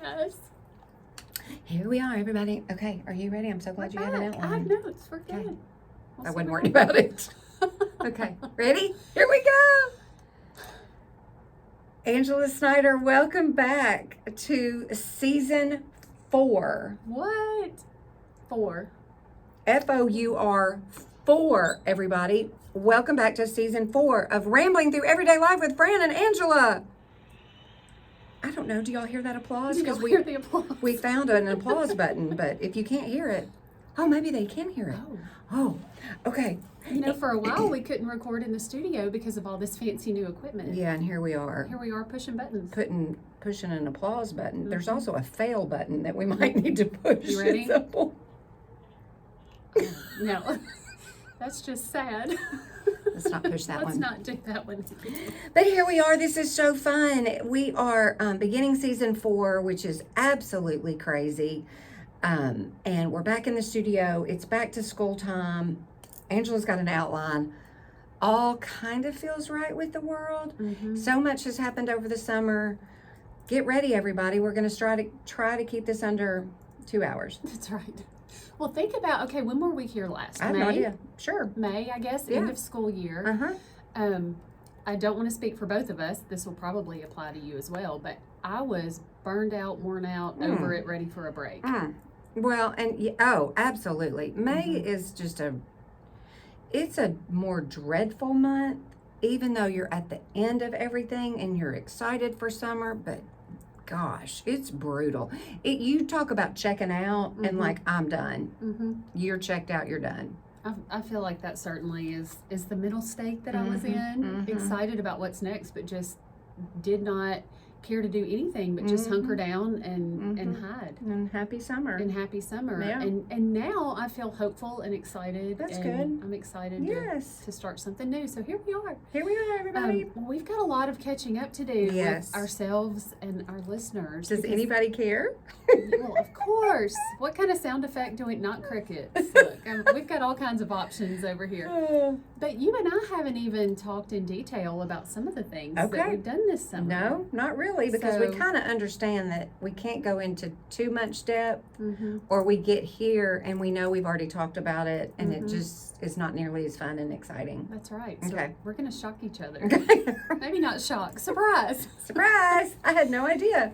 Yes. Here we are, everybody. Okay, are you ready? I'm so glad you have an outline. I have notes. We're good. Okay. We'll I see wasn't what worried about it. Okay, ready? Here we go. Angela Snyder, welcome back to season 4. What? 4. FOUR 4, everybody. Welcome back to season 4 of Rambling Through Everyday Life with Fran and Angela. I don't know. Do y'all hear that applause? Because we hear the applause. We found an applause button, but if you can't hear it, oh, maybe they can hear it. Oh, okay. You know, for a while we couldn't record in the studio because of all this fancy new equipment. Yeah, and here we are. Here we are pushing buttons. Pushing an applause button. Mm-hmm. There's also a fail button that we might need to push. You ready? No, that's just sad. Let's not push that one. Let's not do that one. But here we are. This is so fun. We are beginning season 4, which is absolutely crazy. And we're back in the studio. It's back to school time. Angela's got an outline. All kind of feels right with the world. Mm-hmm. So much has happened over the summer. Get ready, everybody. We're going to try to keep this under 2 hours. That's right. Well, think about, okay, when were we here last? I have no idea. Sure. May, I guess, end of school year. Uh-huh. I don't want to speak for both of us. This will probably apply to you as well, but I was burned out, worn out, over it, ready for a break. Well, and absolutely. May is just it's a more dreadful month, even though you're at the end of everything and you're excited for summer, but gosh, it's brutal. You talk about checking out and like, I'm done. You're checked out, you're done. I feel like that certainly is the middle state that I was in. Excited about what's next, but just did not care to do anything but just hunker down and hide. And happy summer. Yeah. And now I feel hopeful and excited. That's and good. I'm excited to start something new. So here we are. Here we are, everybody. Well, we've got a lot of catching up to do with ourselves and our listeners. Does anybody care? Well, of course. What kind of sound effect do we not crickets? Look, we've got all kinds of options over here. But you and I haven't even talked in detail about some of the things that we've done this summer. No, not really, because we kind of understand that we can't go into too much depth, or we get here and we know we've already talked about it, and it just is not nearly as fun and exciting. That's right. So we're going to shock each other. Okay. Maybe not shock. Surprise. Surprise. I had no idea.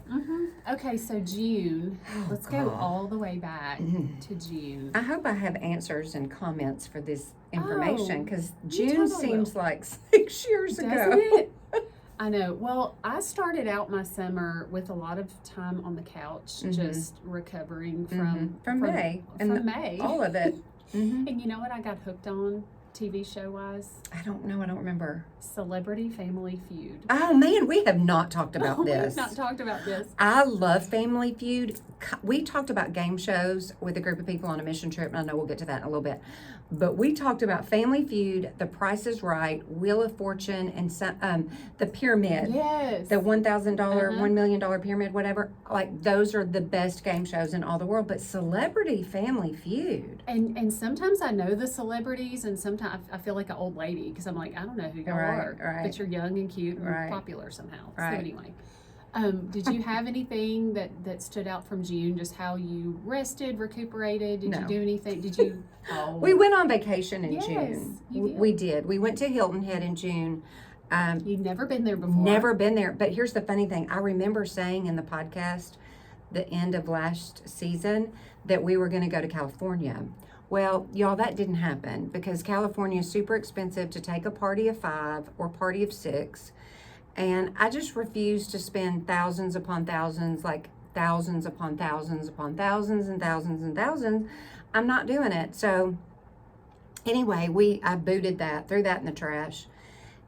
Okay, so June. Let's go all the way back to June. I hope I have answers and comments for this information, because June seems like 6 years ago. Doesn't it? I know. Well, I started out my summer with a lot of time on the couch, just recovering from May. From May. All of it. And you know what I got hooked on TV show wise? I don't know. I don't remember. Celebrity Family Feud. Oh man, we have not talked about this. We've not talked about this. I love Family Feud. We talked about game shows with a group of people on a mission trip, and I know we'll get to that in a little bit. But we talked about Family Feud, The Price is Right, Wheel of Fortune, and the Pyramid. Yes. The $1,000, $1 million pyramid, whatever. Like, those are the best game shows in all the world. But Celebrity Family Feud. And sometimes I know the celebrities, and sometimes I feel like an old lady because I'm like, I don't know who y'all are. Right. But you're young and cute and popular somehow. Right. So anyway. Did you have anything that stood out from June? Just how you rested, recuperated? Did you do anything? Did you? Oh. We went on vacation in June. You did. We did. We went to Hilton Head in June. You'd never been there before. Never been there. But here's the funny thing. I remember saying in the podcast, the end of last season, that we were going to go to California. Well, y'all, that didn't happen because California is super expensive to take a party of 5 or party of 6. And I just refuse to spend thousands upon thousands, like thousands upon thousands upon thousands and thousands and thousands. I'm not doing it. So anyway, I booted that, threw that in the trash,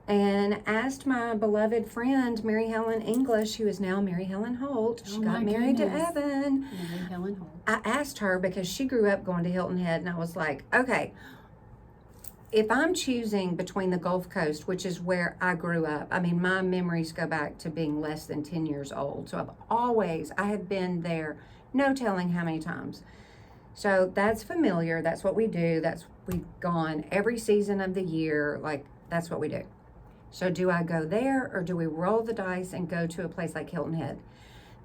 and asked my beloved friend, Mary Helen English, who is now Mary Helen Holt. She got married to Evan. Mary Helen Holt. I asked her because she grew up going to Hilton Head, and I was like, okay, if I'm choosing between the Gulf Coast, which is where I grew up, I mean, my memories go back to being less than 10 years old. So I have been there, no telling how many times. So that's familiar. That's what we do. We've gone every season of the year. Like, that's what we do. So do I go there, or do we roll the dice and go to a place like Hilton Head?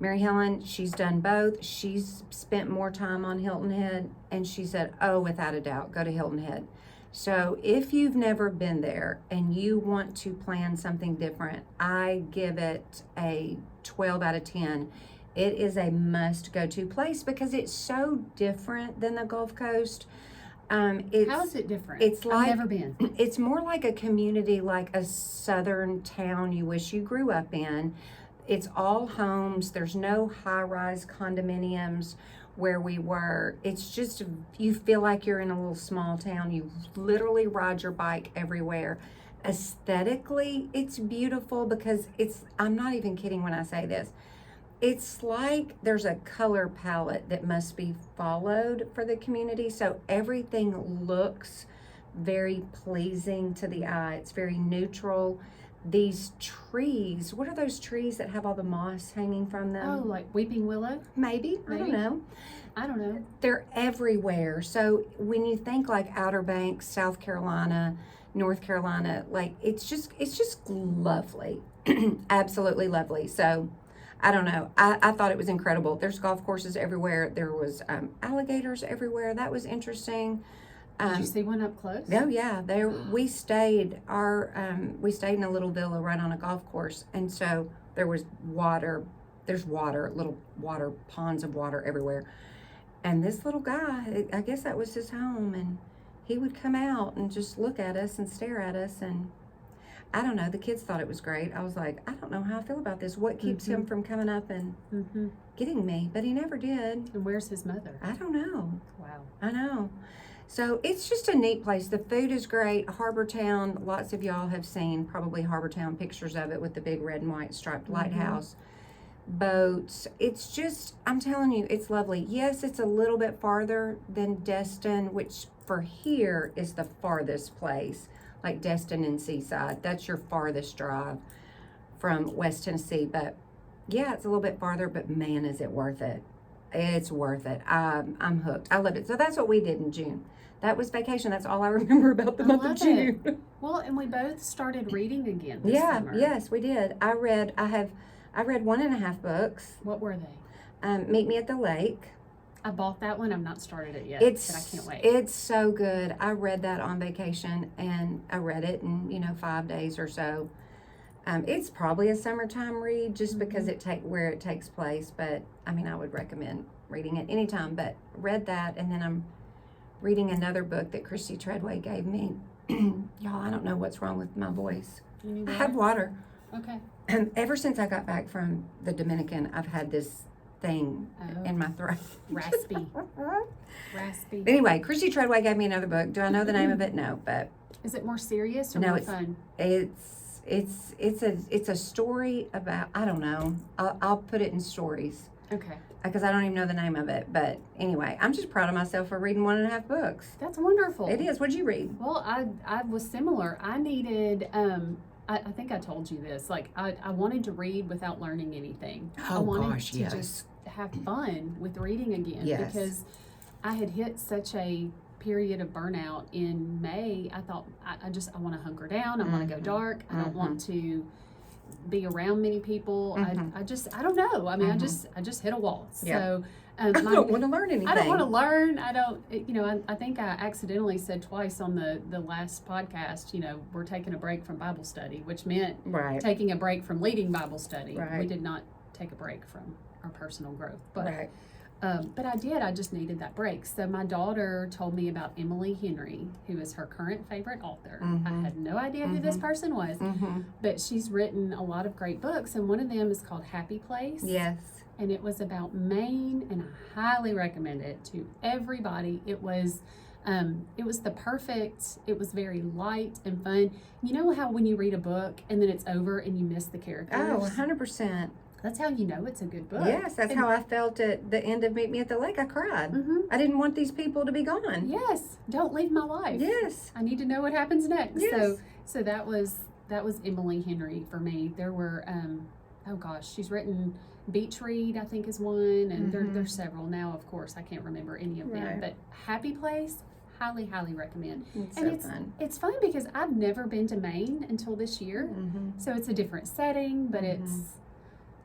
Mary Helen, she's done both. She's spent more time on Hilton Head, and she said, oh, without a doubt, go to Hilton Head. So if you've never been there and you want to plan something different, I give it a 12 out of 10. It is a must go to place because it's so different than the Gulf Coast. How is it different? It's like, I've never been. It's more like a community, like a southern town you wish you grew up in. It's all homes. There's no high-rise condominiums where we were. It's just, you feel like you're in a little small town. You literally ride your bike everywhere. Aesthetically, it's beautiful because I'm not even kidding when I say this. It's like there's a color palette that must be followed for the community. So everything looks very pleasing to the eye. It's very neutral. These trees, what are those trees that have all the moss hanging from them? Oh, like weeping willow? Maybe. I don't know. I don't know. They're everywhere. So when you think like Outer Banks, South Carolina, North Carolina, like it's just lovely. Absolutely lovely. So I don't know. I thought it was incredible. There's golf courses everywhere. There was alligators everywhere. That was interesting. Did you see one up close? Oh yeah, we stayed in a little villa right on a golf course, and so there was water. There's water, little water ponds of water everywhere, and this little guy, I guess that was his home, and he would come out and just look at us and stare at us, and I don't know. The kids thought it was great. I was like, I don't know how I feel about this. What keeps him from coming up and getting me? But he never did. And where's his mother? I don't know. Wow. I know. So it's just a neat place. The food is great. Harbor Town, lots of y'all have seen probably Harbor Town pictures of it with the big red and white striped lighthouse. Boats. It's just, I'm telling you, it's lovely. Yes, it's a little bit farther than Destin, which for here is the farthest place. Like Destin and Seaside. That's your farthest drive from West Tennessee. But yeah, it's a little bit farther, but man, is it worth it. It's worth it. I'm hooked. I love it. So that's what we did in June. That was vacation. That's all I remember about the month of June. Well, and we both started reading again this summer. Yes, we did. I read 1.5 books. What were they? Meet Me at the Lake. I bought that one. I've not started it yet, but I can't wait. It's so good. I read that on vacation, and I read it in 5 days or so. It's probably a summertime read just because where it takes place, but I mean, I would recommend reading it anytime. But read that, and then I'm reading another book that Christy Treadway gave me. Y'all, I don't know what's wrong with my voice. I have water. Okay. Ever since I got back from the Dominican, I've had this thing in my throat. Raspy. Anyway, Christy Treadway gave me another book. Do I know the name of it? No, but is it more serious or more fun? It's a story about, I don't know. I'll put it in stories. Okay. Because I don't even know the name of it. But anyway, I'm just proud of myself for reading 1.5 books. That's wonderful. It is. What'd you read? Well, I was similar. I needed, I think I told you this. Like, I wanted to read without learning anything. Oh, I wanted gosh, to yes. just have fun with reading again. Yes. Because I had hit such a period of burnout in May. I thought, I want to hunker down. I want to go dark. I don't want to be around many people. I don't know. I mean, I just hit a wall. Yeah. So I don't want to learn anything. I don't want to learn. I think I accidentally said twice on the last podcast, we're taking a break from Bible study, which meant taking a break from leading Bible study. Right. We did not take a break from our personal growth. But right. But I did. I just needed that break. So my daughter told me about Emily Henry, who is her current favorite author. I had no idea who this person was, but she's written a lot of great books, and one of them is called Happy Place. Yes. And it was about Maine, and I highly recommend it to everybody. It was the perfect, it was very light and fun. You know how when you read a book and then it's over and you miss the characters? Oh, 100%. That's how you know it's a good book. Yes, that's how I felt at the end of Meet Me at the Lake. I cried. I didn't want these people to be gone. Yes, don't leave my life. Yes. I need to know what happens next. Yes. So that was Emily Henry for me. There were, she's written Beach Read, I think, is one, and there's several now. Of course, I can't remember any of them, but Happy Place, highly recommend. It's fun. It's fun because I've never been to Maine until this year, so it's a different setting, but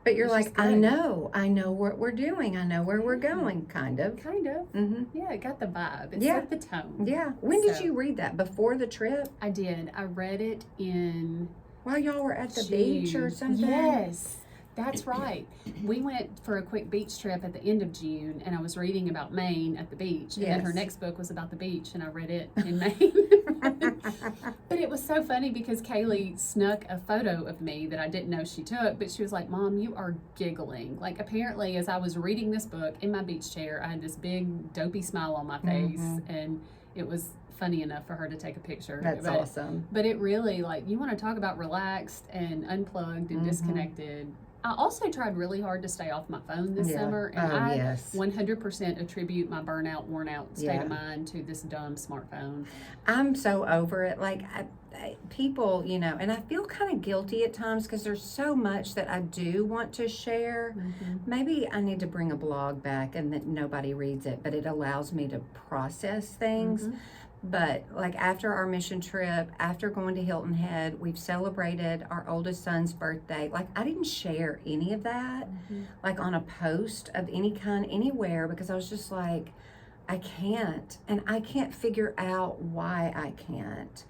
But you're It's like, just I good. know what we're doing. I know where we're going, kind of. Kind of. Mm-hmm. Yeah, it got the vibe. It Yeah. set the tone. Yeah. When did So- you read that? Before the trip? I did. I read it in While y'all were at the beach or June. something? Yes, that's right. We went for a quick beach trip at the end of June, and I was reading about Maine at the beach. And then her Yes. next book was about the beach, and I read it in Maine. But it was so funny because Kaylee snuck a photo of me that I didn't know she took, but she was like, Mom, you are giggling. Like, apparently, as I was reading this book in my beach chair, I had this big dopey smile on my face, and it was funny enough for her to take a picture. That's awesome. But it really, like, you want to talk about relaxed and unplugged and disconnected. I also tried really hard to stay off my phone this summer, and I yes. 100% attribute my burnout, worn out state Yeah. of mind to this dumb smartphone. I'm so over it. Like, people, you know, and I feel kind of guilty at times because there's so much that I do want to share. Maybe I need to bring a blog back and that nobody reads it, but it allows me to process things. But like after our mission trip, after going to Hilton Head, we've celebrated our oldest son's birthday. Like, I didn't share any of that, like on a post of any kind anywhere, because I was just like, I can't. And I can't figure out why I can't.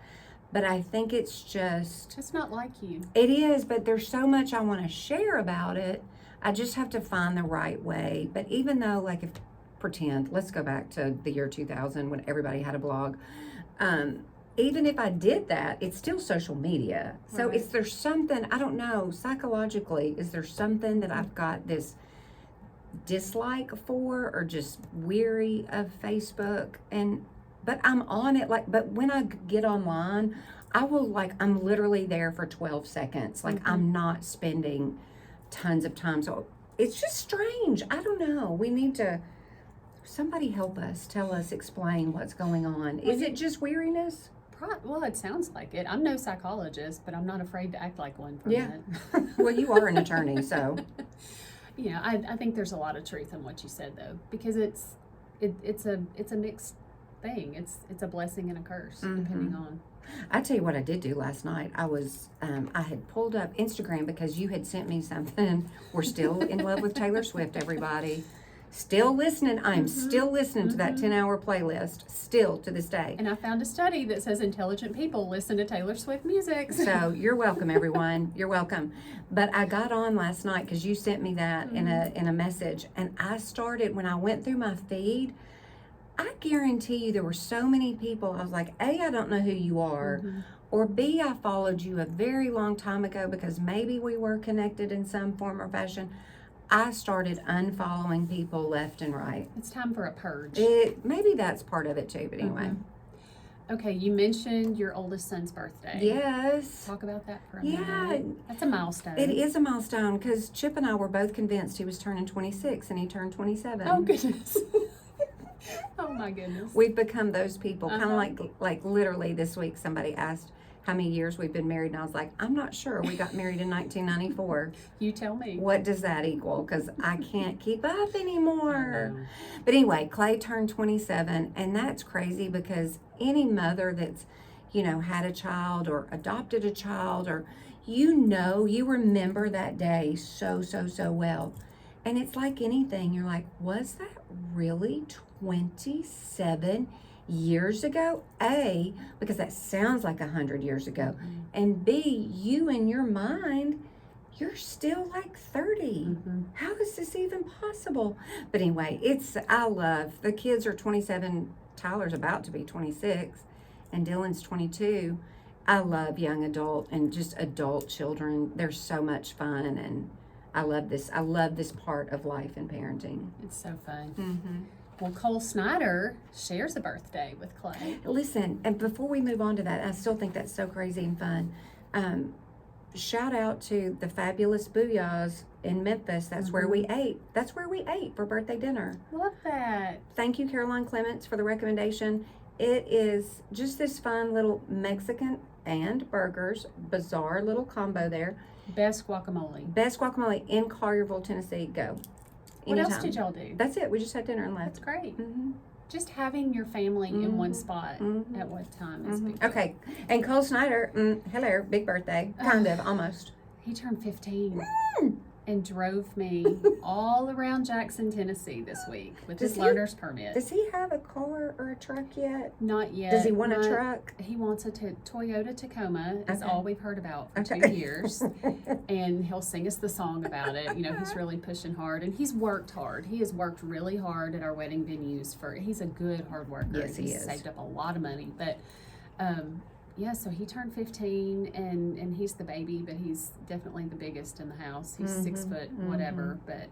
But I think it's just... It's not like you. It is, but there's so much I want to share about it. I just have to find the right way. But even though, like, if pretend, let's go back to the year 2000 when everybody had a blog. Even if I did that, it's still social media. So Right. is there something, I don't know, psychologically, is there something that I've got this dislike for or just weary of Facebook? But I'm on it, like, but when I get online, I will, like, I'm literally there for 12 seconds. Like, I'm not spending tons of time. So it's just strange. I don't know. We need to... Somebody help us, tell us, explain what's going on. Is it just weariness? Well, it sounds like it. I'm no psychologist, but I'm not afraid to act like one for a minute. Well, you are an attorney, so. Yeah, I think there's a lot of truth in what you said, though, because it's a mixed thing. It's a blessing and a curse, depending on. I tell you what I did do last night. I had pulled up Instagram because you had sent me something. We're still in love with Taylor Swift, everybody. Still listening. I'm still listening to that 10-hour playlist, still to this day. And I found a study that says intelligent people listen to Taylor Swift music. So you're welcome, everyone. You're welcome. But I got on last night because you sent me that in a message, and I started, when I went through my feed, I guarantee you there were so many people. I was like, A, I don't know who you are, or B, I followed you a very long time ago because maybe we were connected in some form or fashion. I started unfollowing people left and right. It's time for a purge. Maybe that's part of it too, but anyway. Okay, you mentioned your oldest son's birthday. Yes. Talk about that for a Yeah. minute. That's a milestone. It is a milestone because Chip and I were both convinced he was turning 26 and he turned 27. Oh, goodness. Oh, my goodness. We've become those people. Kind of like literally this week somebody asked how many years we've been married, and I was like, I'm not sure. We got married in 1994. You tell me. What does that equal? Because I can't keep up anymore. But anyway, Clay turned 27, and that's crazy because any mother that's, you know, had a child or adopted a child, or you remember that day so well. And it's like anything. You're like, was that really 27 years ago? A, because that sounds like 100 years ago. And B, you in your mind, you're still like 30. How is this even possible? But anyway, I love, the kids are 27. Tyler's about to be 26 and Dylan's 22. I love young adult and just adult children. They're so much fun, and I love this part of life and parenting. It's so fun. Well, Cole Snyder shares a birthday with Clay. Listen, and before we move on to that, I still think that's so crazy and fun. Shout out to the fabulous Booyahs in Memphis. That's where we ate. That's where we ate for birthday dinner. Love that. Thank you, Caroline Clements, for the recommendation. It is just this fun little Mexican and burgers, bizarre little combo there. Best guacamole. Best guacamole in Collierville, Tennessee. Go. What Anytime. else did y'all do? That's it. We just had dinner and left. That's great. Just having your family in one spot at one time is big. Okay. And Cole Snyder, hello, big birthday. Kind of, almost. He turned 15. and drove me all around Jackson, Tennessee this week with his learner's permit. Does he have a car or a truck yet? Not yet. Does he want a truck? He wants a Toyota Tacoma. Is all we've heard about for 2 years. And he'll sing us the song about it. You know, he's really pushing hard, and he's worked hard. He has worked really hard at our wedding venues. He's a good hard worker. Yes, he is. Saved up a lot of money, but yeah, so he turned 15, and he's the baby, but he's definitely the biggest in the house. He's 6 foot, whatever, but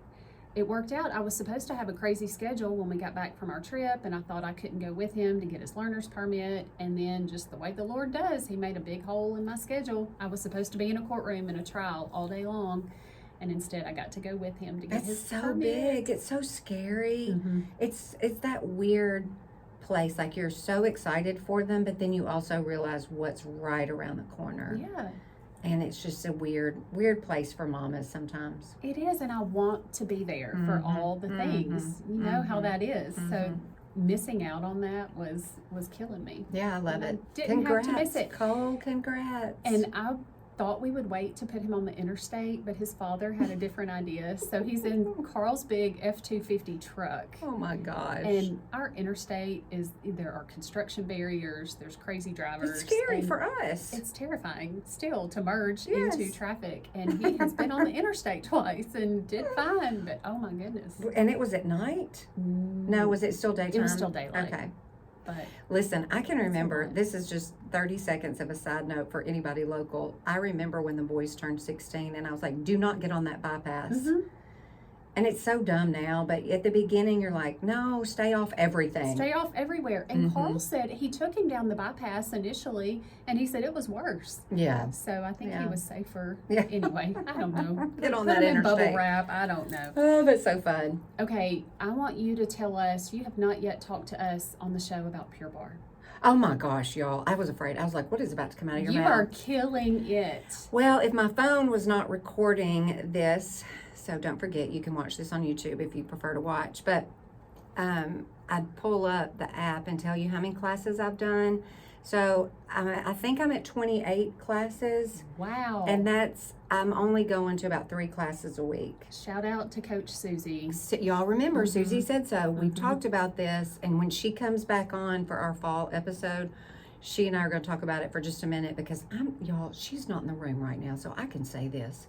it worked out. I was supposed to have a crazy schedule when we got back from our trip, and I thought I couldn't go with him to get his learner's permit, and then just the way the Lord does, he made a big hole in my schedule. I was supposed to be in a courtroom in a trial all day long, and instead I got to go with him to get his permit. It's so big. It's so scary. It's that weird place, like you're so excited for them, but then you also realize what's right around the corner. Yeah. And it's just a weird place for mamas sometimes. It is, and I want to be there for all the things. You know how that is. So missing out on that was killing me. Yeah, I love it. Didn't have to miss it. Cole, congrats. And I thought we would wait to put him on the interstate, but his father had a different idea. So he's in Carl's big F-250 truck. Oh my gosh. And our interstate there are construction barriers, there's crazy drivers. It's scary for us. It's terrifying still to merge into traffic. And he has been on the interstate twice and did fine, but oh my goodness. And it was at night? No, was it still daytime? It was still daylight. Okay. But listen, I can remember, this is just 30 seconds of a side note for anybody local. I remember when the boys turned 16 and I was like, do not get on that bypass. And it's so dumb now, but at the beginning you're like, no, stay off everything. Stay off everywhere. And Carl said he took him down the bypass initially, and he said it was worse. Yeah. So I think he was safer. Yeah. Anyway, I don't know. Get on Put that him in interstate. bubble wrap. I don't know. Oh, that's so fun. Okay, I want you to tell us, you have not yet talked to us on the show about Pure Barre. Oh my gosh, y'all. I was afraid. I was like, what is about to come out of your mouth? You are killing it. Well, if my phone was not recording this, so don't forget, you can watch this on YouTube if you prefer to watch. But I'd pull up the app and tell you how many classes I've done. So I think I'm at 28 classes. Wow. And I'm only going to about 3 classes a week. Shout out to Coach Susie. So, y'all remember, Susie said so. We've talked about this. And when she comes back on for our fall episode, she and I are going to talk about it for just a minute because she's not in the room right now. So I can say this.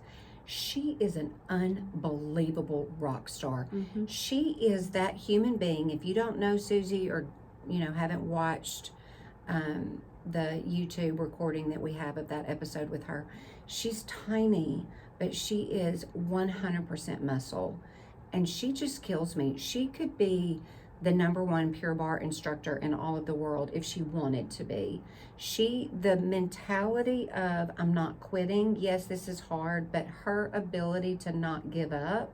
She is an unbelievable rock star. She is that human being. If you don't know Susie or, haven't watched the YouTube recording that we have of that episode with her, she's tiny, but she is 100% muscle. And she just kills me. She could be the #1 Pure Barre instructor in all of the world if she wanted to be. The mentality of I'm not quitting, yes, this is hard, but her ability to not give up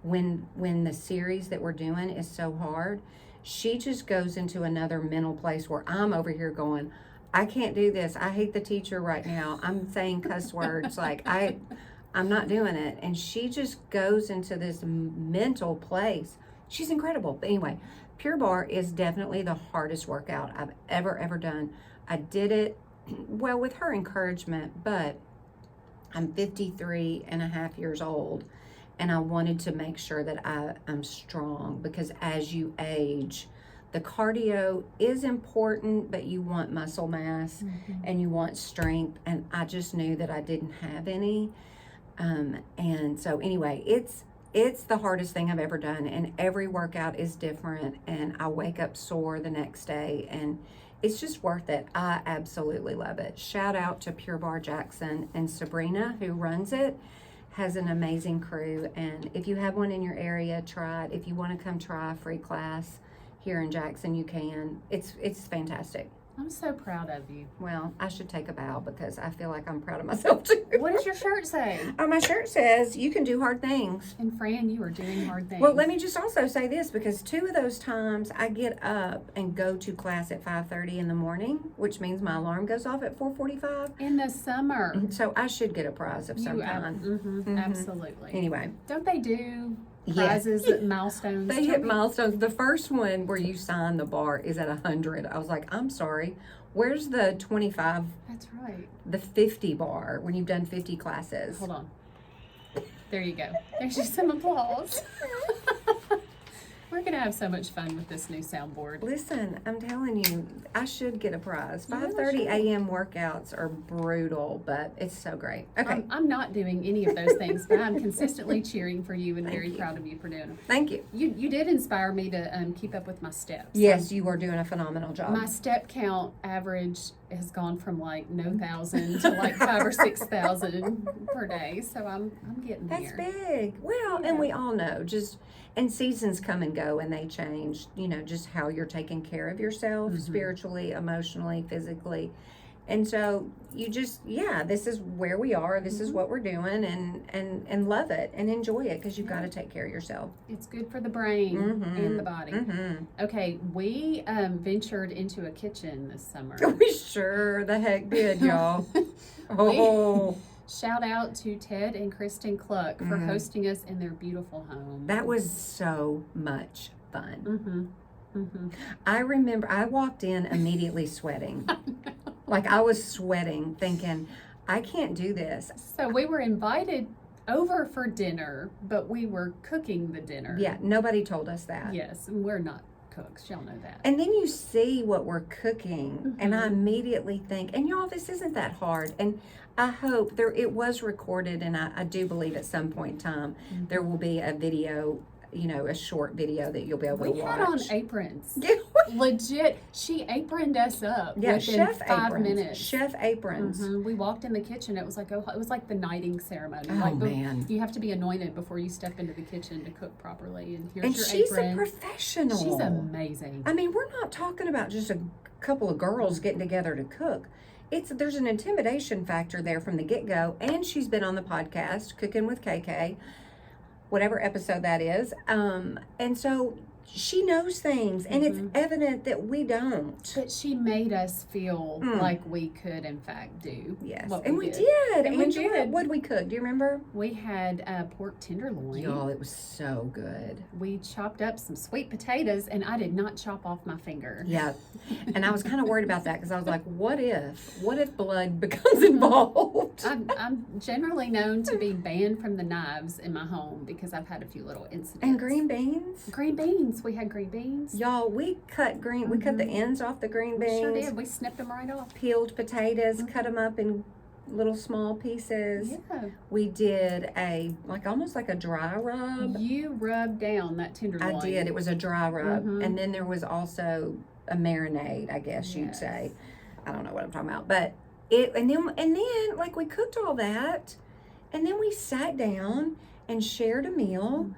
when the series that we're doing is so hard, she just goes into another mental place where I'm over here going, I can't do this. I hate the teacher right now. I'm saying cuss words. Like I'm not doing it. And she just goes into this mental place. She's incredible. But anyway, Pure Barre is definitely the hardest workout I've ever done. I did it, well, with her encouragement, but I'm 53 and a half years old, and I wanted to make sure that I'm strong because as you age, the cardio is important, but you want muscle mass and you want strength, and I just knew that I didn't have any. And so anyway, it's the hardest thing I've ever done, and every workout is different, and I wake up sore the next day, and it's just worth it. I absolutely love it. Shout out to Pure Barre Jackson, and Sabrina, who runs it, has an amazing crew, and if you have one in your area, try it. If you want to come try a free class here in Jackson, you can. It's fantastic. I'm so proud of you. Well, I should take a bow because I feel like I'm proud of myself too. What does your shirt say? Oh, my shirt says, you can do hard things. And Fran, you are doing hard things. Well, let me just also say this, because 2 of those times I get up and go to class at 5:30 in the morning, which means my alarm goes off at 4:45. In the summer. So I should get a prize of some kind. Absolutely. Anyway. Don't they do prizes at milestones? They hit milestones. The first one where you sign the bar is at 100. I was like, I'm sorry. Where's the 25? That's right. The 50 bar when you've done 50 classes? Hold on. There you go. There's just some applause. We're going to have so much fun with this new soundboard. Listen, I'm telling you, I should get a prize. You really 5:30 should. a.m. workouts are brutal, but it's so great. Okay. I'm not doing any of those things, but I'm consistently cheering for you and Thank very you. proud of you for doing them. Thank you. You did inspire me to keep up with my steps. Yes, you are doing a phenomenal job. My step count average has gone from like no 1,000 to like 5,000 or 6,000 per day. So I'm getting That's there. big. Well, Yeah. and we all know and seasons come and go and they change, just how you're taking care of yourself spiritually, emotionally, physically. And so you just, this is where we are. This is what we're doing and love it and enjoy it because you've got to take care of yourself. It's good for the brain and the body. Okay, we ventured into a kitchen this summer. We sure the heck did, y'all. Oh. Shout out to Ted and Kristen Cluck for hosting us in their beautiful home. That was so much fun. I remember I walked in immediately sweating. Like I was sweating thinking, I can't do this. So we were invited over for dinner, but we were cooking the dinner. Yeah, nobody told us that. Yes, and we're not cooks. Y'all know that. And then you see what we're cooking, and I immediately think, and y'all, this isn't that hard. And I hope it was recorded, and I do believe at some point in time there will be a video, a short video that you'll be able to watch. We had on aprons. Yeah. Legit, she aproned us up within chef 5 aprons. minutes. Chef aprons. We walked in the kitchen. It was like the knighting ceremony. Oh, man. You have to be anointed before you step into the kitchen to cook properly. And here's And your she's apron. a professional. She's amazing. I mean, we're not talking about just a couple of girls getting together to cook. There's an intimidation factor there from the get-go, and she's been on the podcast, Cooking with KK, whatever episode that is. And so she knows things, and it's evident that we don't. But she made us feel like we could, in fact, do. Yes, what and we did. And we did. What did we cook? Do you remember? We had pork tenderloin. Y'all, it was so good. We chopped up some sweet potatoes, and I did not chop off my finger. Yeah, and I was kind of worried about that because I was like, what if blood becomes involved? I'm generally known to be banned from the knives in my home because I've had a few little incidents. And green beans? Green beans. We had green beans. Y'all, we cut the ends off the green beans. We sure did. We snipped them right off. Peeled potatoes, cut them up in little small pieces. Yeah. We did almost like a dry rub. You rubbed down that tenderloin. I did. It was a dry rub. And then there was also a marinade, I guess you'd say. I don't know what I'm talking about. But and then like we cooked all that, and then we sat down and shared a meal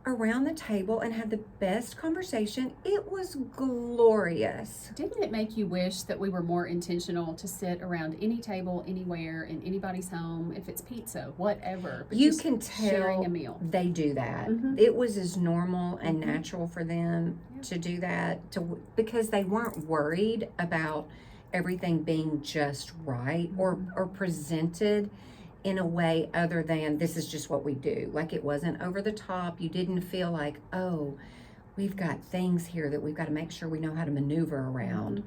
around the table and had the best conversation. It was glorious. Didn't it make you wish that we were more intentional to sit around any table, anywhere, in anybody's home, if it's pizza, whatever? But You just can tell sharing a meal. they do that. It was as normal and natural for them to do that because they weren't worried about everything being just right or presented in a way other than this is just what we do. Like it wasn't over the top. You didn't feel like, oh, we've got things here that we've got to make sure we know how to maneuver around.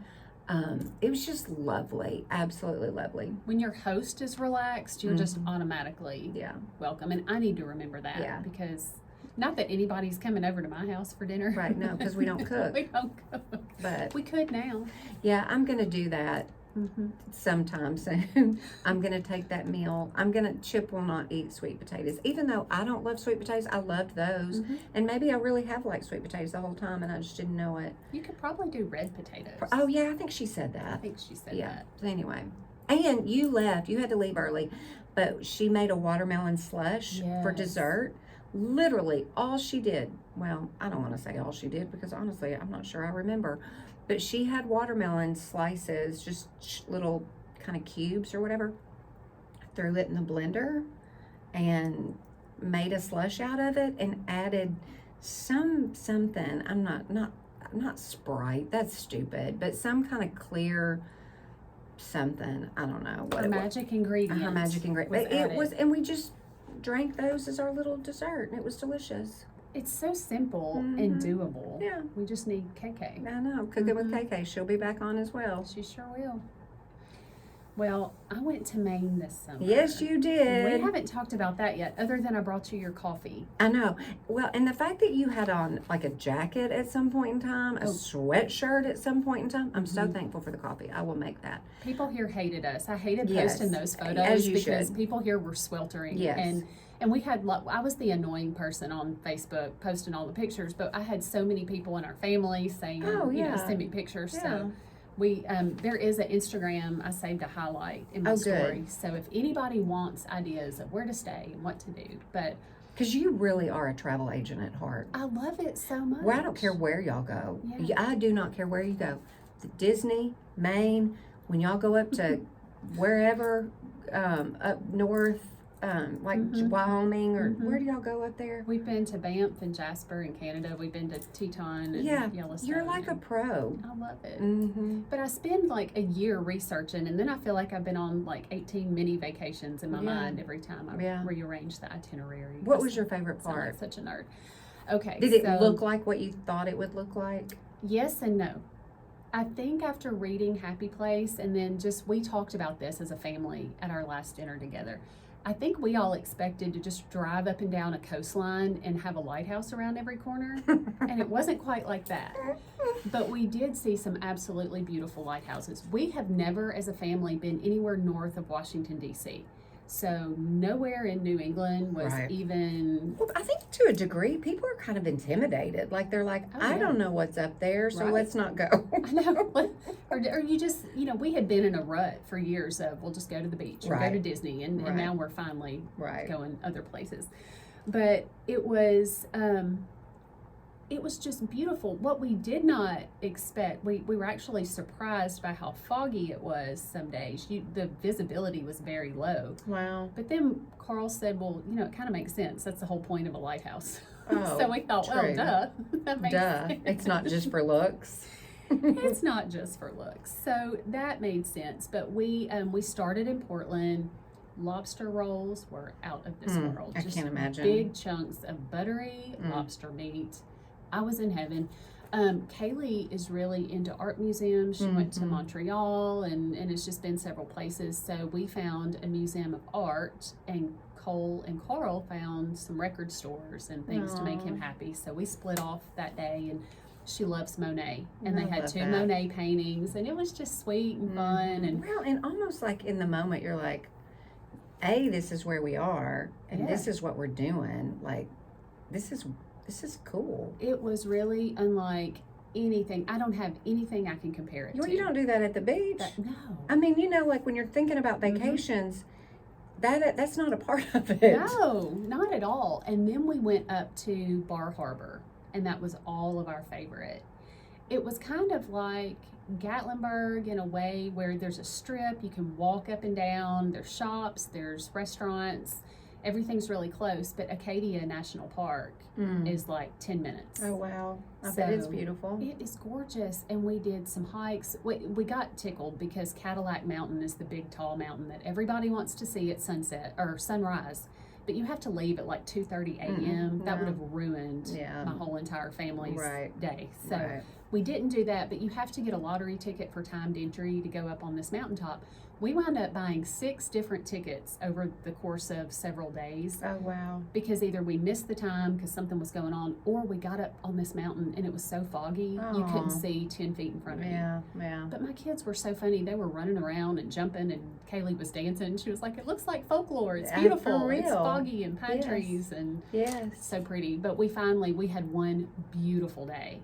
It was just lovely. Absolutely lovely. When your host is relaxed, you're just automatically welcome. And I need to remember that because not that anybody's coming over to my house for dinner. Right, no, because we don't cook. We don't cook. But we could now. Yeah, I'm going to do that. Sometime soon. I'm gonna take that meal. Chip will not eat sweet potatoes, even though I don't love sweet potatoes. I loved those, and maybe I really have liked sweet potatoes the whole time, and I just didn't know it. You could probably do red potatoes. Oh yeah, I think she said that. I think she said that. So anyway, and you left. You had to leave early, but she made a watermelon slush for dessert. Literally, all she did. Well, I don't want to say all she did because honestly, I'm not sure I remember. But she had watermelon slices, just little kind of cubes or whatever, threw it in the blender and made a slush out of it and added something. I'm not Sprite, that's stupid, but some kind of clear something. I don't know what her magic ingredient. Her magic ingredient. It was, and we just drank those as our little dessert, and it was delicious. It's so simple and doable. Yeah. We just need KK. I know. Cooking with KK. She'll be back on as well. She sure will. Well, I went to Maine this summer. Yes, you did. We haven't talked about that yet, other than I brought you your coffee. I know. Well, and the fact that you had on like a jacket at some point in time, a sweatshirt at some point in time, I'm so thankful for the coffee. I will make that. People here hated us. I hated Yes, posting those as photos you because should. people here were sweltering. Yes. And we had, I was the annoying person on Facebook posting all the pictures, but I had so many people in our family saying, Oh, you know, yeah. send me pictures. Yeah. So we, there is an Instagram, I saved a highlight in my Oh, story. good. So if anybody wants ideas of where to stay and what to do, but Because you really are a travel agent at heart. I love it so much. Well, I don't care where y'all go. Yeah. I do not care where you go. Disney, Maine, when y'all go up to wherever, up north, like Wyoming, or where do y'all go up there? We've been to Banff and Jasper in Canada. We've been to Teton and Yeah, Yellowstone. you're like a and pro. I love it. Mm-hmm. But I spend like a year researching, and then I feel like I've been on like 18 mini vacations in my mind every time I rearrange the itinerary. What was your favorite I sound part? like such a nerd. Okay. Did it so, look like what you thought it would look like? Yes and no. I think after reading Happy Place, and then just we talked about this as a family at our last dinner together. I think we all expected to just drive up and down a coastline and have a lighthouse around every corner, and it wasn't quite like that. But we did see some absolutely beautiful lighthouses. We have never, as a family, been anywhere north of Washington, D.C., so nowhere in New England was Right. even. Well, I think to a degree, people are kind of intimidated. Like they're like, Oh, I yeah. don't know what's up there, so Right. let's not go. I know. or you just, you know, we had been in a rut for years of we'll just go to the beach or Right. go to Disney, and Right. now we're finally Right. going other places. But it was just beautiful. What we did not expect, we were actually surprised by how foggy it was some days. The visibility was very low. Wow. But then Carl said, well, you know, it kind of makes sense. That's the whole point of a lighthouse. Oh, so we thought, true. well, duh. That makes Duh. sense. It's not just for looks. It's not just for looks. So that made sense. But we started in Portland. Lobster rolls were out of this world. I can't imagine. Big chunks of buttery lobster meat. I was in heaven. Kaylee is really into art museums. She went to Montreal and it's just been several places. So we found a museum of art, and Cole and Carl found some record stores and things to make him happy. So we split off that day, and she loves Monet. And they I had love 2 that. Monet paintings, and it was just sweet and fun. And Well, and almost like in the moment, you're like, A, this is where we are, and this is what we're doing. Like, this is cool. it was really unlike anything. I don't have anything I can compare it Well, to. you don't do that at the beach. No. I mean, you know, like when you're thinking about vacations, that's not a part of it. No, not at all. And then we went up to Bar Harbor, and that was all of our favorite. It was kind of like Gatlinburg in a way where there's a strip, you can walk up and down, there's shops, there's restaurants, everything's really close. But Acadia National Park is like 10 minutes. Oh, wow. I bet it's So, beautiful. It is gorgeous, and we did some hikes. We got tickled because Cadillac Mountain is the big tall mountain that everybody wants to see at sunset or sunrise, but you have to leave at like 2:30 a.m. That would have ruined my whole entire family's day. So we didn't do that, but you have to get a lottery ticket for timed entry to go up on this mountaintop. We wound up buying 6 different tickets over the course of several days. Oh, wow. Because either we missed the time because something was going on, or we got up on this mountain and it was so foggy you couldn't see 10 feet in front of you. Yeah. But my kids were so funny. They were running around and jumping, and Kaylee was dancing. She was like, it looks like folklore. It's beautiful. For real. It's foggy and pine trees and so pretty. But we had one beautiful day.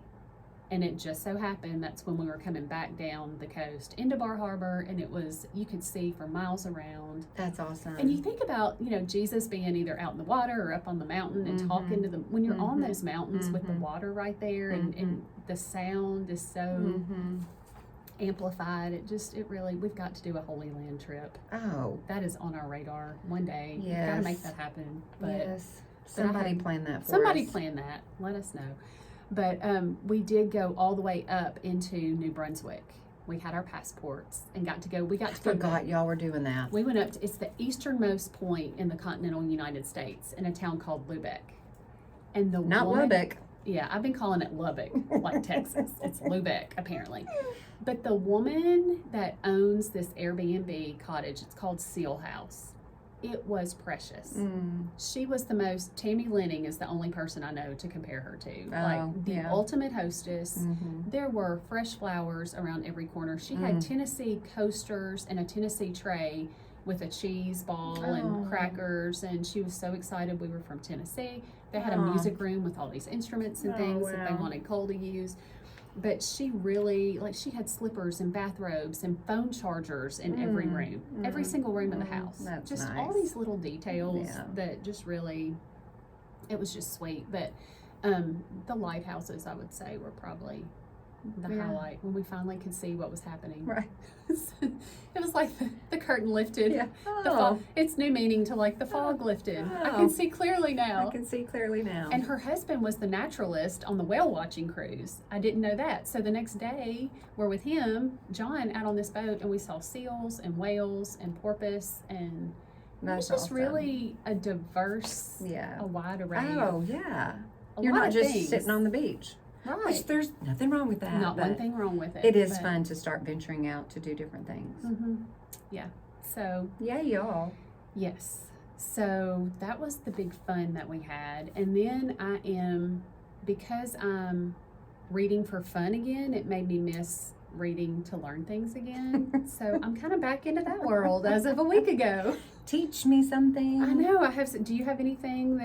And it just so happened that's when we were coming back down the coast into Bar Harbor, and you could see for miles around. That's awesome. And you think about, Jesus being either out in the water or up on the mountain and talking to them. When you're on those mountains with the water right there and the sound is so amplified, we've got to do a Holy Land trip. Oh. That is on our radar one day. Yes. Got to make that happen. But Somebody plan that for us. somebody plan that. Let us know. But we did go all the way up into New Brunswick. We had our passports and got to go. Forgot y'all were doing that. We went up it's the easternmost point in the continental United States in a town called Lubeck. And Not Lubbock. Yeah, I've been calling it Lubbock, like Texas. It's Lubeck, apparently. But the woman that owns this Airbnb cottage, it's called Seal House. It was precious. She was the most, Tammy Lenning is the only person I know to compare her to. Like the ultimate hostess. There were fresh flowers around every corner. She had Tennessee coasters and a Tennessee tray with a cheese ball and crackers, and she was so excited we were from Tennessee. They had a music room with all these instruments and things that they wanted Cole to use. But she really, like, she had slippers and bathrobes and phone chargers in every room, every single room in the house. That's just nice. all these little details that just really, it was just sweet. But the lighthouses, I would say, were probably the highlight when we finally could see what was happening. Right. It was like the curtain lifted. Yeah. The fog, it's new meaning to like the fog lifted. I can see clearly now. I can see clearly now. And her husband was the naturalist on the whale watching cruise. I didn't know that. So the next day, we're with him, John, out on this boat, and we saw seals and whales and porpoise, and That's it was just awesome. really a diverse, a wide array. Oh, yeah. A You're lot not of just things. sitting on the beach. Right. Which there's nothing wrong with that. Not but one thing wrong with it. It is but- fun to start venturing out to do different things. Yeah. So, Yay, y'all. yes. So that was the big fun that we had. And then because I'm reading for fun again, it made me miss reading to learn things again. So I'm kind of back into that world as of a week ago. Teach me something. I know. Do you have anything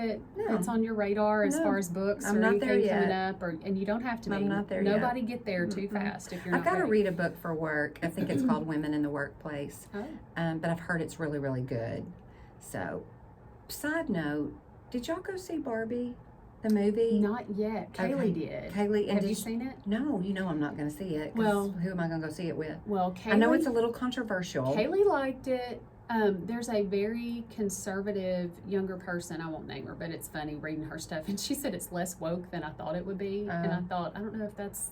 that's on your radar as far as books I'm or not anything there yet. coming up? And you don't have to be. I'm not there yet. Nobody get there too fast if you're I've not got to ready. read a book for work. I think it's called Women in the Workplace. Oh. But I've heard it's really, really good. So, side note, did y'all go see Barbie, the movie? Not yet. Kaylee did. Kaylee, and Have you seen it? No, you know I'm not going to see it. 'Cause Well- who am I going to go see it with? Well, Kaylee, I know it's a little controversial. Kaylee liked it. There's a very conservative younger person, I won't name her, but it's funny reading her stuff, and she said it's less woke than I thought it would be. And I thought, I don't know if that's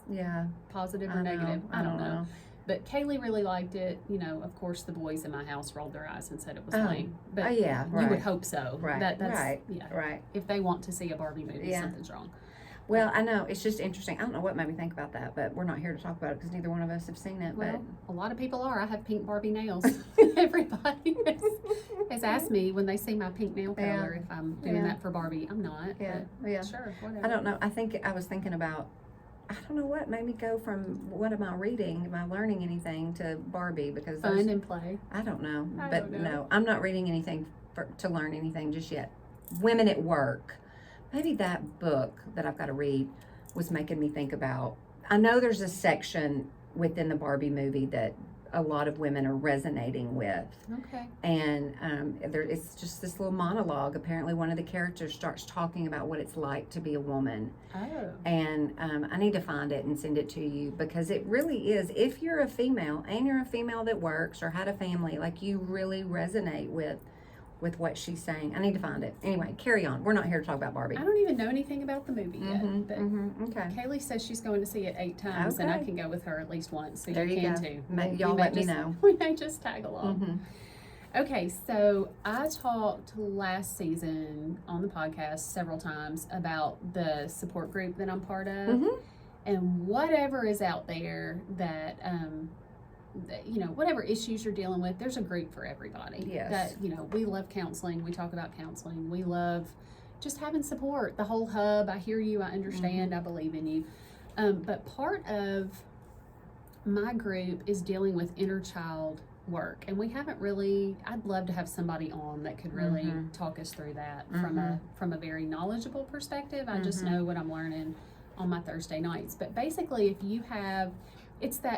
positive or negative. I don't know. But Kaylee really liked it. You know, of course, the boys in my house rolled their eyes and said it was lame. But yeah, you would hope so. Right, That's, right, yeah. right. If they want to see a Barbie movie, something's wrong. Well, I know, it's just interesting. I don't know what made me think about that, but we're not here to talk about it because neither one of us have seen it. Well, a lot of people are. I have pink Barbie nails. Everybody has asked me when they see my pink nail color if I'm doing that for Barbie. I'm not. But sure, whatever. I don't know. I was thinking about, I don't know what made me go from what am I reading, am I learning anything, to Barbie, because fun and play. I don't know. I But don't know. no, I'm not reading anything to learn anything just yet. Women at Work. Maybe that book that I've got to read was making me think about, I know there's a section within the Barbie movie that a lot of women are resonating with. Okay. And it's just this little monologue. Apparently one of the characters starts talking about what it's like to be a woman. Oh. And I need to find it and send it to you, because it really is, if you're a female and you're a female that works or had a family, like, you really resonate with what she's saying. I need to find it. Anyway, carry on. We're not here to talk about Barbie. I don't even know anything about the movie yet. But Okay. Kaylee says she's going to see it 8 times, and I can go with her at least once. So There you you can go. too. Y'all We may let me just- know. We may just tag along. Okay, so I talked last season on the podcast several times about the support group that I'm part of, and whatever is out there that whatever issues you're dealing with, there's a group for everybody. Yes. That, we love counseling. We talk about counseling. We love just having support. The whole hub. I hear you. I understand. I believe in you. But part of my group is dealing with inner child work, and we haven't really. I'd love to have somebody on that could really talk us through that from a very knowledgeable perspective. I just know what I'm learning on my Thursday nights. But basically, if you have,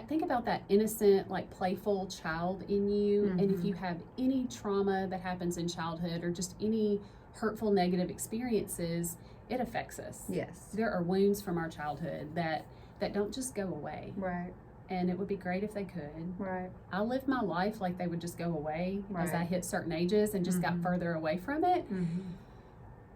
think about that innocent, like, playful child in you, and if you have any trauma that happens in childhood or just any hurtful, negative experiences, it affects us. Yes. There are wounds from our childhood that don't just go away. Right. And it would be great if they could. Right. I lived my life like they would just go away as I Right. hit certain ages and just got further away from it.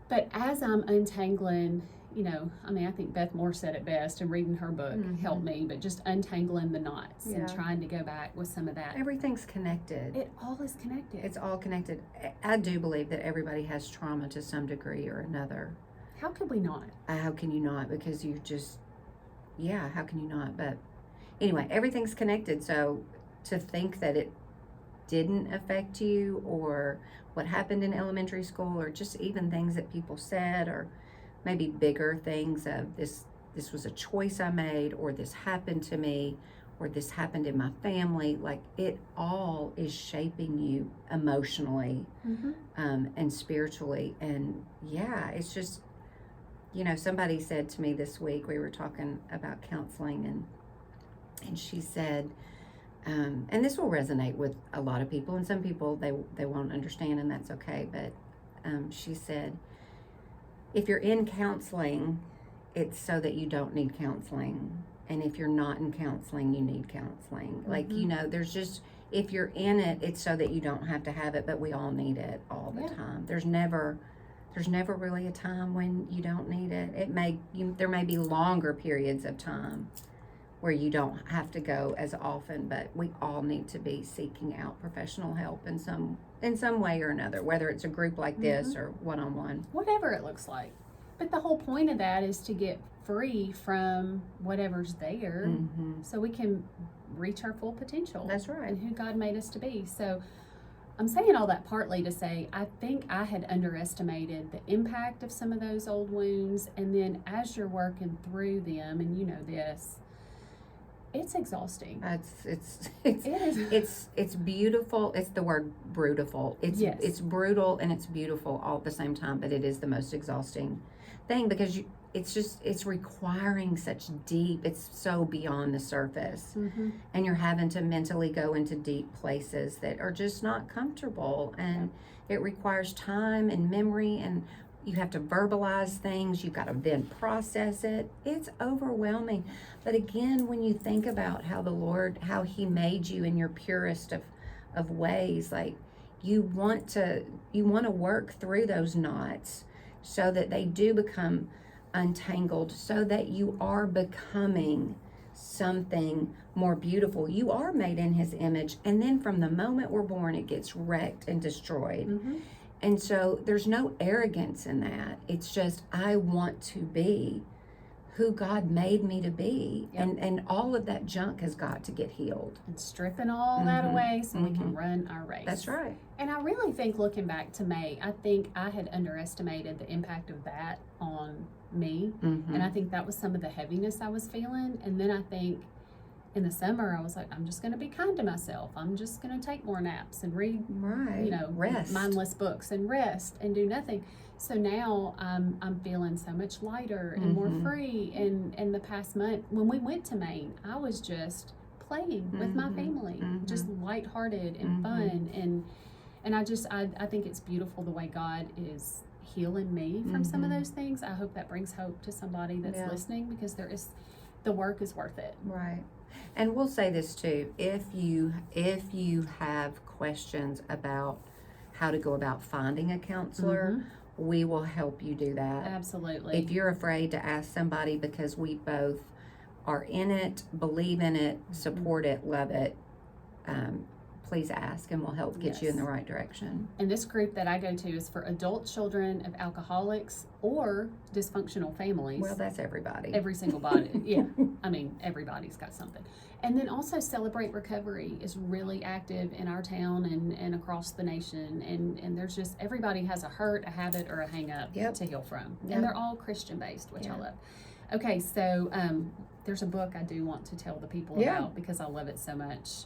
But as I'm untangling, I think Beth Moore said it best, and reading her book helped me, but just untangling the knots and trying to go back with some of that. Everything's connected. It all is connected. It's all connected. I do believe that everybody has trauma to some degree or another. How could we not? How can you not? Because you just, how can you not? But anyway, everything's connected. So to think that it didn't affect you, or what happened in elementary school, or just even things that people said, or maybe bigger things of this was a choice I made, or this happened to me, or this happened in my family, like it all is shaping you emotionally and spiritually. And it's just, somebody said to me this week, we were talking about counseling, and she said, and this will resonate with a lot of people, and some people they won't understand, and that's okay, but she said, if you're in counseling, it's so that you don't need counseling. And if you're not in counseling, you need counseling. Like, there's just, if you're in it, it's so that you don't have to have it, but we all need it all the time. There's never really a time when you don't need it. There may be longer periods of time where you don't have to go as often, but we all need to be seeking out professional help in some way or another, whether it's a group like this or one-on-one. Whatever it looks like. But the whole point of that is to get free from whatever's there so we can reach our full potential. That's right. And who God made us to be. So I'm saying all that partly to say I think I had underestimated the impact of some of those old wounds, and then as you're working through them, and this, it's exhausting. It's beautiful. It's the word brutal. It's brutal and it's beautiful all at the same time, but it is the most exhausting thing because it's requiring such deep, it's so beyond the surface, and you're having to mentally go into deep places that are just not comfortable, and it requires time and memory, and you have to verbalize things, you've got to then process it. It's overwhelming. But again, when you think about how the Lord, how he made you in your purest of ways, like you want to work through those knots so that they do become untangled, so that you are becoming something more beautiful. You are made in his image, and then from the moment we're born, it gets wrecked and destroyed. And so there's no arrogance in that. It's just, I want to be who God made me to be. And all of that junk has got to get healed. And stripping all that away so we can run our race. That's right. And I really think, looking back to May, I think I had underestimated the impact of that on me. And I think that was some of the heaviness I was feeling. And then I think in the summer, I was like, I'm just going to be kind to myself. I'm just going to take more naps and read, rest, mindless books and rest and do nothing. So now I'm feeling so much lighter and more free. And in the past month, when we went to Maine, I was just playing with my family, just lighthearted and fun. And I think it's beautiful the way God is healing me from some of those things. I hope that brings hope to somebody that's listening, because the work is worth it. Right. And we'll say this too, if you have questions about how to go about finding a counselor, we will help you do that. Absolutely. If you're afraid to ask somebody, because we both are in it, believe in it, support it, love it, please ask, and we'll help get you in the right direction. And this group that I go to is for adult children of alcoholics or dysfunctional families. Well, that's everybody. Every single body. Yeah. I mean, everybody's got something. And then also Celebrate Recovery is really active in our town and across the nation. And there's just, everybody has a hurt, a habit, or a hang up to heal from. And they're all Christian based, which I love. Okay, so there's a book I do want to tell the people about because I love it so much.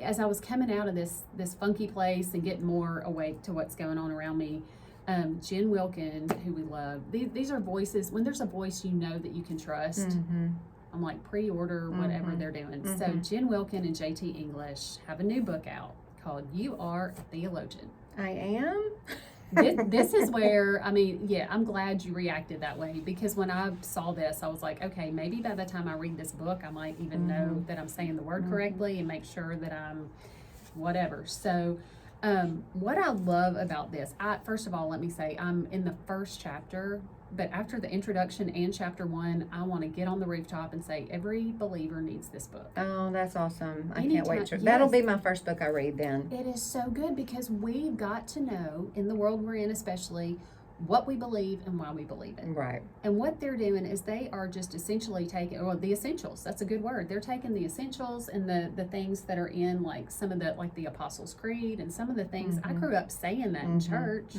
As I was coming out of this funky place and getting more awake to what's going on around me, Jen Wilkin, who we love, these are voices. When there's a voice you know that you can trust, I'm like, pre-order whatever they're doing. So Jen Wilkin and JT English have a new book out called You Are a Theologian. I am? This is where, I'm glad you reacted that way, because when I saw this, I was like, okay, maybe by the time I read this book, I might even know that I'm saying the word correctly and make sure that I'm whatever. So what I love about this, first of all, let me say, I'm in the first chapter, but after the introduction and chapter 1, I want to get on the rooftop and say, every believer needs this book. Oh, that's awesome. I can't wait to. That'll be my first book I read then. It is so good, because we've got to know, in the world we're in especially, what we believe and why we believe it. Right. And what they're doing is they are just essentially taking, or the essentials, that's a good word. They're taking the essentials and the things that are in like some of the, like the Apostles' Creed and some of the things. I grew up saying that in church.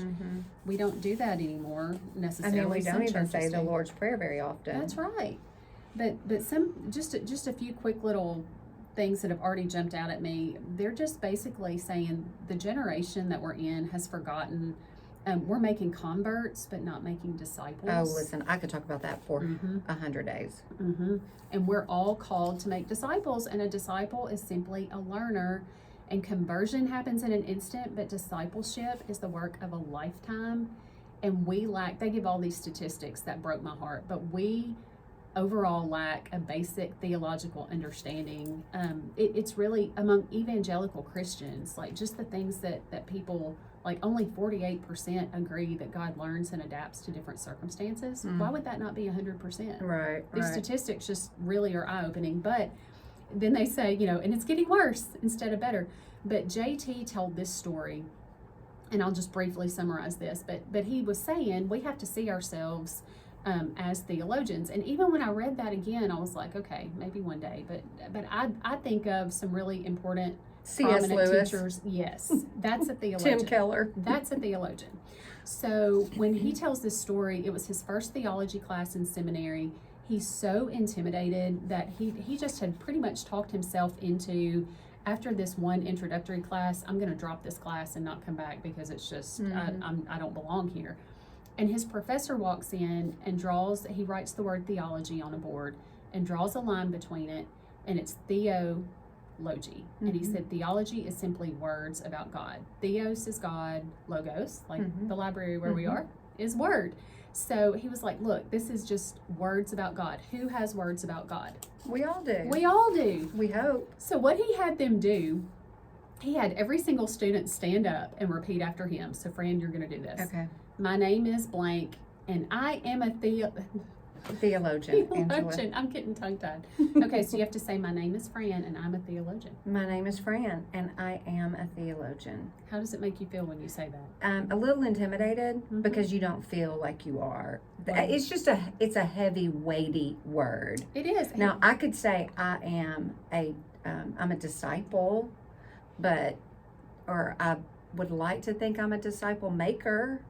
We don't do that anymore necessarily. I mean, we don't even say the do. Lord's Prayer very often. That's right. But some, just a few quick little things that have already jumped out at me. They're just basically saying the generation that we're in has forgotten. We're making converts, but not making disciples. Oh, listen, I could talk about that for 100 days. And we're all called to make disciples, and a disciple is simply a learner. And conversion happens in an instant, but discipleship is the work of a lifetime. And we lack, they give all these statistics that broke my heart, but we overall lack a basic theological understanding. It's really among evangelical Christians, like just the things that people, like only 48% agree that God learns and adapts to different circumstances. Why would that not be 100%? Right. These statistics just really are eye-opening. But then they say, and it's getting worse instead of better. But JT told this story, and I'll just briefly summarize this, but he was saying we have to see ourselves as theologians. And even when I read that again, I was like, okay, maybe one day. But I think of some really important C.S. prominent Lewis. Teachers. Yes, that's a theologian. Tim Keller. That's a theologian. So when he tells this story, it was his first theology class in seminary. He's so intimidated that he just had pretty much talked himself into, after this one introductory class, I'm going to drop this class and not come back because it's just, I don't belong here. And his professor walks in and he writes the word theology on a board and draws a line between it, and it's theology. And he said theology is simply words about God. Theos is God, logos, like the library where we are, is word. So he was like, look, this is just words about God. Who has words about God? We all do. We all do. We hope. So what he had them do, he had every single student stand up and repeat after him. So Fran, you're going to do this. Okay. My name is blank, and I am a Theologian, Angela. I'm getting tongue-tied. Okay, so you have to say, my name is Fran, and I'm a theologian. My name is Fran, and I am a theologian. How does it make you feel when you say that? A little intimidated because you don't feel like you are. Right. It's a heavy, weighty word. It is. Now, I could say I'm a disciple, or I would like to think I'm a disciple maker,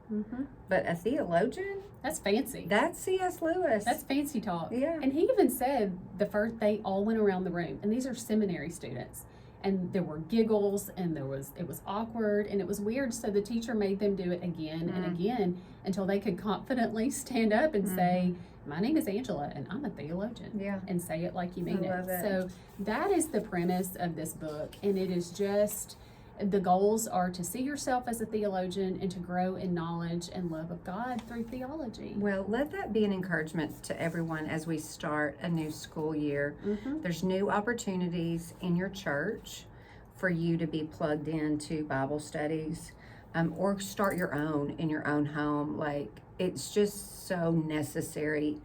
but a theologian? That's fancy. That's C.S. Lewis. That's fancy talk. Yeah. And he even said they all went around the room, and these are seminary students, and there were giggles, and it was awkward, and it was weird, so the teacher made them do it again and again until they could confidently stand up and say, my name is Angela, and I'm a theologian. Yeah. And say it like you mean I love it. So that is the premise of this book, and it is just, the goals are to see yourself as a theologian and to grow in knowledge and love of God through theology. Well, let that be an encouragement to everyone as we start a new school year. There's new opportunities in your church for you to be plugged into Bible studies, or start your own in your own home. Like, it's just so necessary.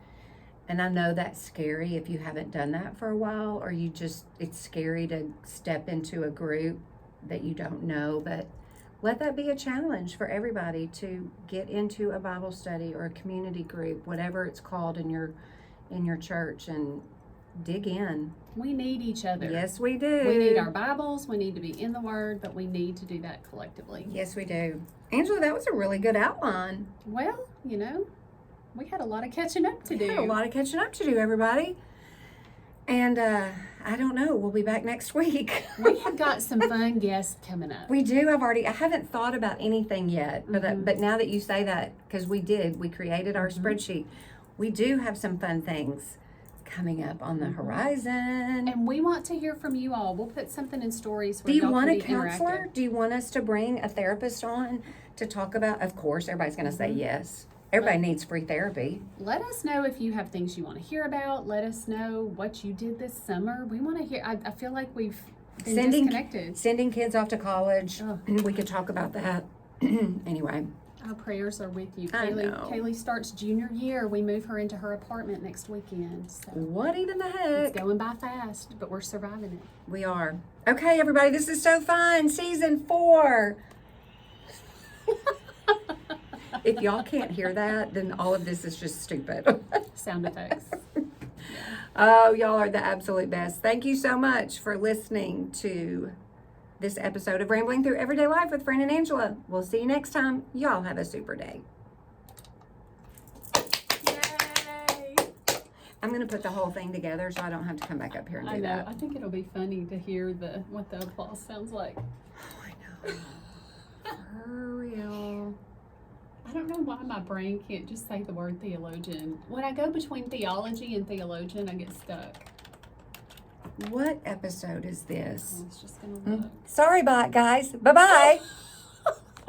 And I know that's scary if you haven't done that for a while, or it's scary to step into a group that you don't know, but let that be a challenge for everybody to get into a Bible study or a community group, whatever it's called in your church, and dig in. We need each other. Yes, we do. We need our Bibles, we need to be in the Word, but we need to do that collectively. Yes, we do. Angela, that was a really good outline. Well, we had a lot of catching up to do. We had a lot of catching up to do, everybody. And I don't know, we'll be back next week. We have got some fun guests coming up. We do. I haven't thought about anything yet, but now that you say that, because we created our spreadsheet, we do have some fun things coming up on the horizon. And we want to hear from you all. We'll put something in stories where Do you y'all want can a be counselor? interactive. Do you want us to bring a therapist on to talk about? Of course, everybody's going to say yes. Everybody needs free therapy. Let us know if you have things you want to hear about. Let us know what you did this summer. We want to hear. I feel like we've been disconnected. Sending kids off to college. Oh. We could talk about that. Anyway. Our prayers are with you. I know. Kaylee starts junior year. We move her into her apartment next weekend. So What even the heck? it's going by fast, but we're surviving it. We are. Okay, everybody, this is so fun. Season 4. If y'all can't hear that, then all of this is just stupid. Sound effects. Oh, y'all are the absolute best. Thank you so much for listening to this episode of Rambling Through Everyday Life with Fran and Angela. We'll see you next time. Y'all have a super day. Yay! I'm going to put the whole thing together so I don't have to come back up here and do that. I think it'll be funny to hear what the applause sounds like. Oh, I know. For real. I don't know why my brain can't just say the word theologian. When I go between theology and theologian, I get stuck. What episode is this? I was just going to look. Sorry, guys. Bye-bye.